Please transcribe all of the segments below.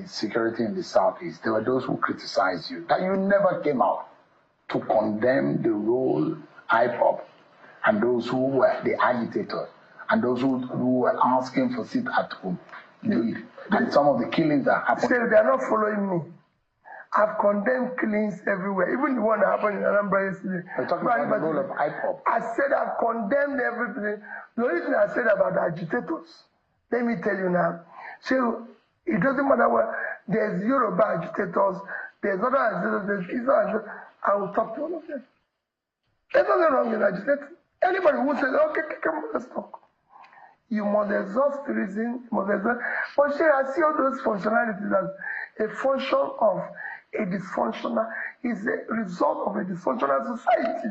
security in the southeast, there were those who criticized you, that you never came out to condemn the role IPOB and those who were the agitators and those who were asking for sit at home and some of the killings that happened. Say they are not following me. I've condemned killings everywhere, even the one that happened in Anambra yesterday. We're talking about the role of IPOB. I said I've condemned everything. The only thing I said about the agitators, let me tell you now. So it doesn't matter what, there's Yoruba agitators, there's other agitators, there's Israel agitators. I will talk to all of them. There's nothing wrong with agitating. Anybody who says, okay, come on, let's talk. You must exhaust the reason, you must exhaust. But see, I see all those functionalities as a function of a dysfunctional, is a result of a dysfunctional society.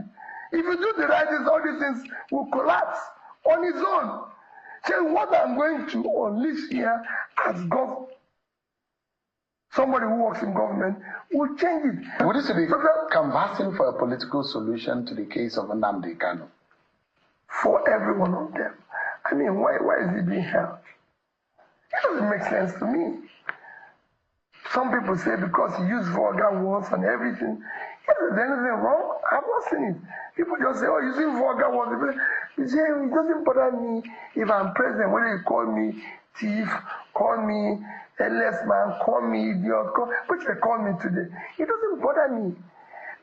If you do the right things, all these things will collapse on its own. So what I'm going to unleash here as government, somebody who works in government, will change it. Would it be canvassing for a political solution to the case of Nnamdi Kanu? For every one of them. I mean, why is it being held? It doesn't make sense to me. Some people say because he used vulgar words and everything. Is there anything wrong? I've not seen it. People just say, oh, using vulgar words. You say, it doesn't bother me if I'm president, whether you call me thief, call me a less man, call me idiot, which they call me today. It doesn't bother me.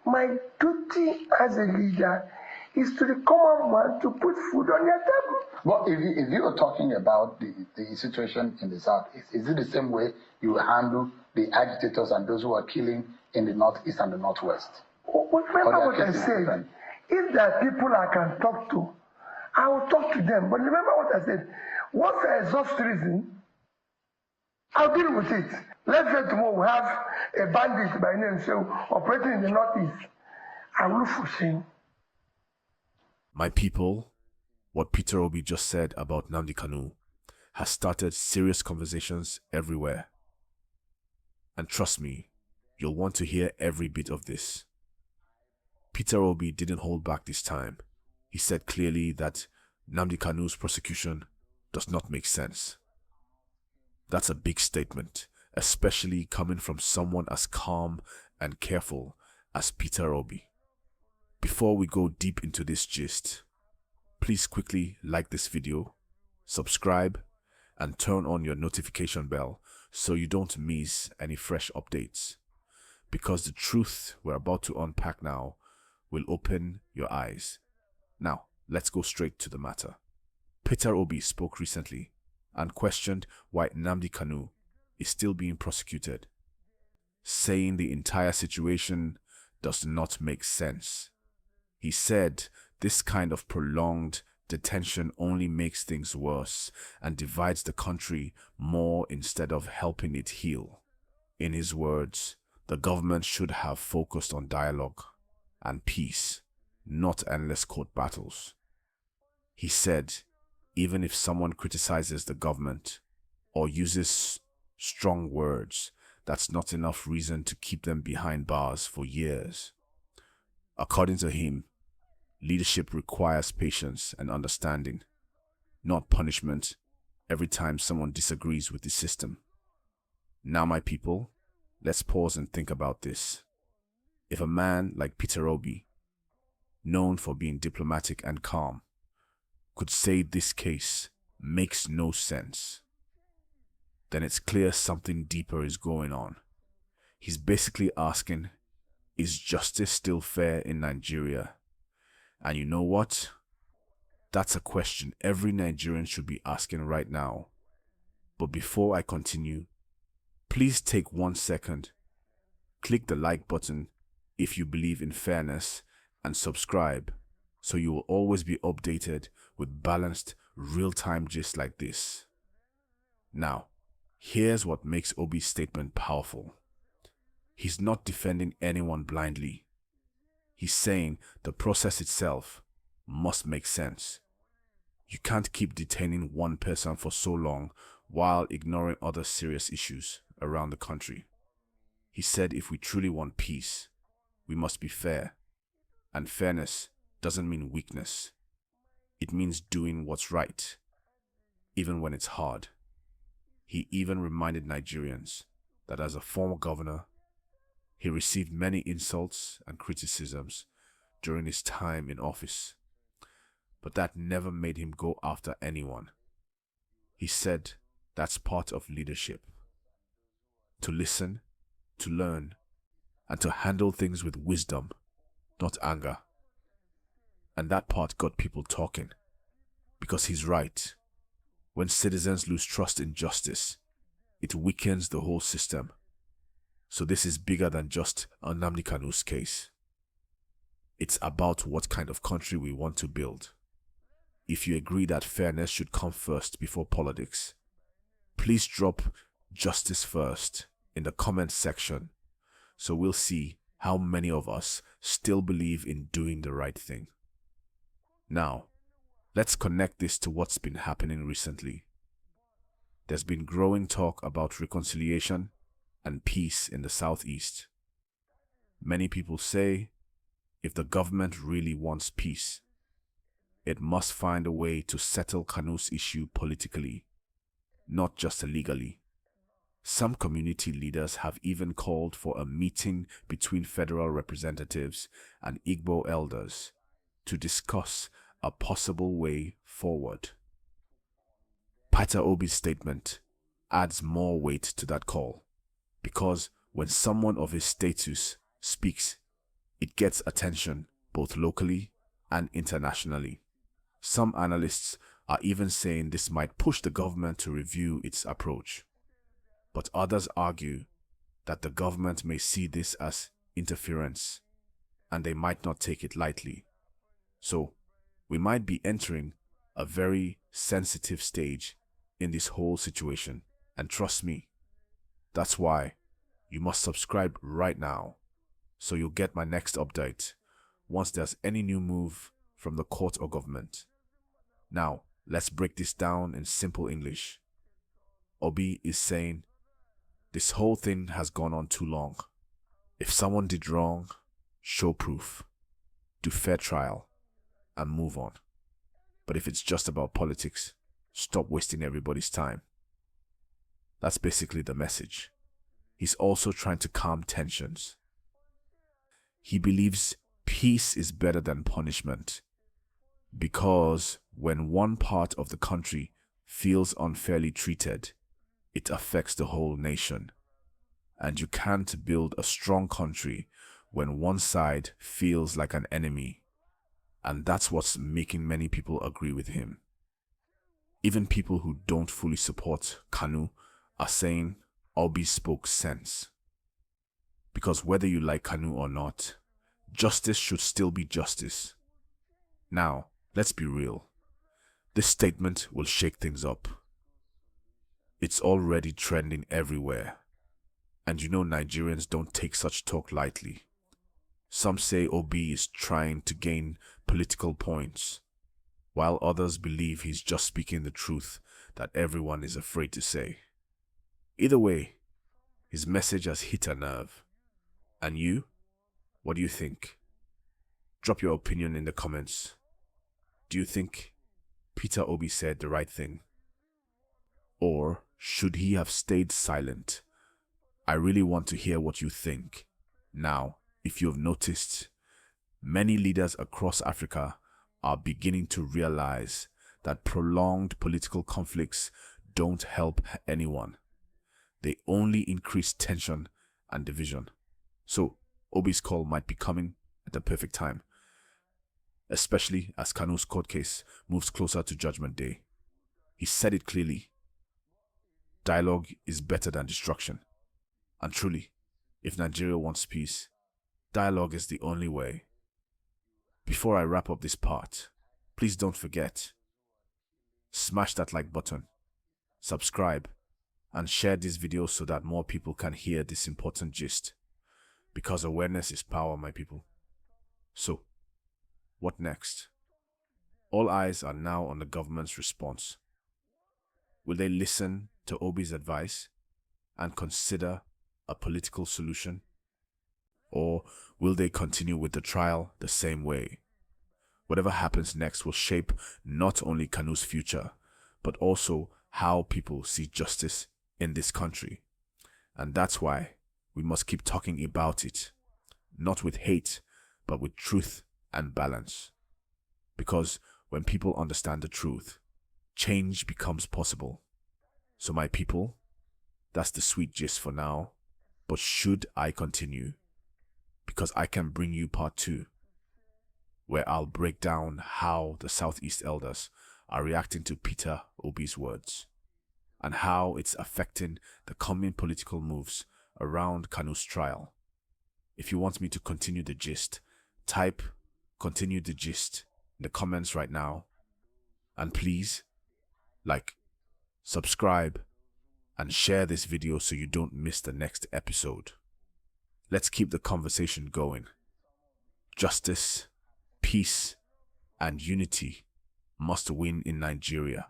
My duty as a leader is to the common man to put food on their table. Well, if you are talking about the situation in the south, is it the same way you handle the agitators and those who are killing in the northeast and the northwest? Remember what I said. Different? If there are people I can talk to, I will talk to them. But remember what I said. Once I exhaust reason, I'll deal with it. Let's say tomorrow we have a bandit by name so operating in the northeast. I will look for him. My people, what Peter Obi just said about Nnamdi Kanu has started serious conversations everywhere. And trust me, you'll want to hear every bit of this. Peter Obi didn't hold back this time. He said clearly that Nnamdi Kanu's prosecution does not make sense. That's a big statement, especially coming from someone as calm and careful as Peter Obi. Before we go deep into this gist, please quickly like this video, subscribe, and turn on your notification bell so you don't miss any fresh updates. Because the truth we're about to unpack now will open your eyes. Now, let's go straight to the matter. Peter Obi spoke recently and questioned why Nnamdi Kanu is still being prosecuted, saying the entire situation does not make sense. He said this kind of prolonged detention only makes things worse and divides the country more instead of helping it heal. In his words, the government should have focused on dialogue and peace, not endless court battles. He said, even if someone criticizes the government or uses strong words, that's not enough reason to keep them behind bars for years. According to him, leadership requires patience and understanding, not punishment every time someone disagrees with the system. Now, my people, let's pause and think about this. If a man like Peter Obi, known for being diplomatic and calm, could say this case makes no sense, then it's clear something deeper is going on. He's basically asking, is justice still fair in Nigeria? And you know what? That's a question every Nigerian should be asking right now. But before I continue, please take 1 second, click the like button if you believe in fairness, and subscribe so you will always be updated with balanced, real-time gist like this. Now, here's what makes Obi's statement powerful. He's not defending anyone blindly. He's saying the process itself must make sense. You can't keep detaining one person for so long while ignoring other serious issues around the country. He said if we truly want peace, we must be fair. And fairness doesn't mean weakness. It means doing what's right, even when it's hard. He even reminded Nigerians that as a former governor, he received many insults and criticisms during his time in office, but that never made him go after anyone. He said that's part of leadership. To listen, to learn, and to handle things with wisdom, not anger. And that part got people talking, because he's right. When citizens lose trust in justice, it weakens the whole system. So this is bigger than just Nnamdi Kanu's case. It's about what kind of country we want to build. If you agree that fairness should come first before politics, please drop justice first in the comment section, so we'll see how many of us still believe in doing the right thing. Now, let's connect this to what's been happening recently. There's been growing talk about reconciliation and peace in the southeast. Many people say if the government really wants peace, it must find a way to settle Kanu's issue politically, not just legally. Some community leaders have even called for a meeting between federal representatives and Igbo elders to discuss a possible way forward. Peter Obi's statement adds more weight to that call, because when someone of his status speaks, it gets attention both locally and internationally. Some analysts are even saying this might push the government to review its approach. But others argue that the government may see this as interference, and they might not take it lightly. So, we might be entering a very sensitive stage in this whole situation. And trust me, that's why you must subscribe right now, so you'll get my next update once there's any new move from the court or government. Now, let's break this down in simple English. Obi is saying, this whole thing has gone on too long. If someone did wrong, show proof, do fair trial, and move on. But if it's just about politics, stop wasting everybody's time. That's basically the message. He's also trying to calm tensions. He believes peace is better than punishment, because when one part of the country feels unfairly treated, it affects the whole nation. And you can't build a strong country when one side feels like an enemy. And that's what's making many people agree with him. Even people who don't fully support Kanu are saying Obi spoke sense. Because whether you like Kanu or not, justice should still be justice. Now, let's be real. This statement will shake things up. It's already trending everywhere. And you know Nigerians don't take such talk lightly. Some say Obi is trying to gain political points, while others believe he's just speaking the truth that everyone is afraid to say. Either way, his message has hit a nerve. And you? What do you think? Drop your opinion in the comments. Do you think Peter Obi said the right thing? Or should he have stayed silent? I really want to hear what you think. Now, if you have noticed, many leaders across Africa are beginning to realize that prolonged political conflicts don't help anyone. They only increase tension and division. So, Obi's call might be coming at the perfect time, especially as Kanu's court case moves closer to Judgment Day. He said it clearly. Dialogue is better than destruction. And truly, if Nigeria wants peace, dialogue is the only way. Before I wrap up this part, please don't forget, smash that like button, subscribe, and share this video so that more people can hear this important gist. Because awareness is power, my people. So, what next? All eyes are now on the government's response. Will they listen to Obi's advice and consider a political solution? Or will they continue with the trial the same way? Whatever happens next will shape not only Kanu's future, but also how people see justice in this country. And that's why we must keep talking about it, not with hate, but with truth and balance. Because when people understand the truth, change becomes possible. So my people, that's the sweet gist for now. But should I continue? Because I can bring you part 2, where I'll break down how the Southeast elders are reacting to Peter Obi's words, and how it's affecting the coming political moves around Kanu's trial. If you want me to continue the gist, type "continue the gist" in the comments right now. And please, like, subscribe, and share this video so you don't miss the next episode. Let's keep the conversation going. Justice, peace, and unity must win in Nigeria.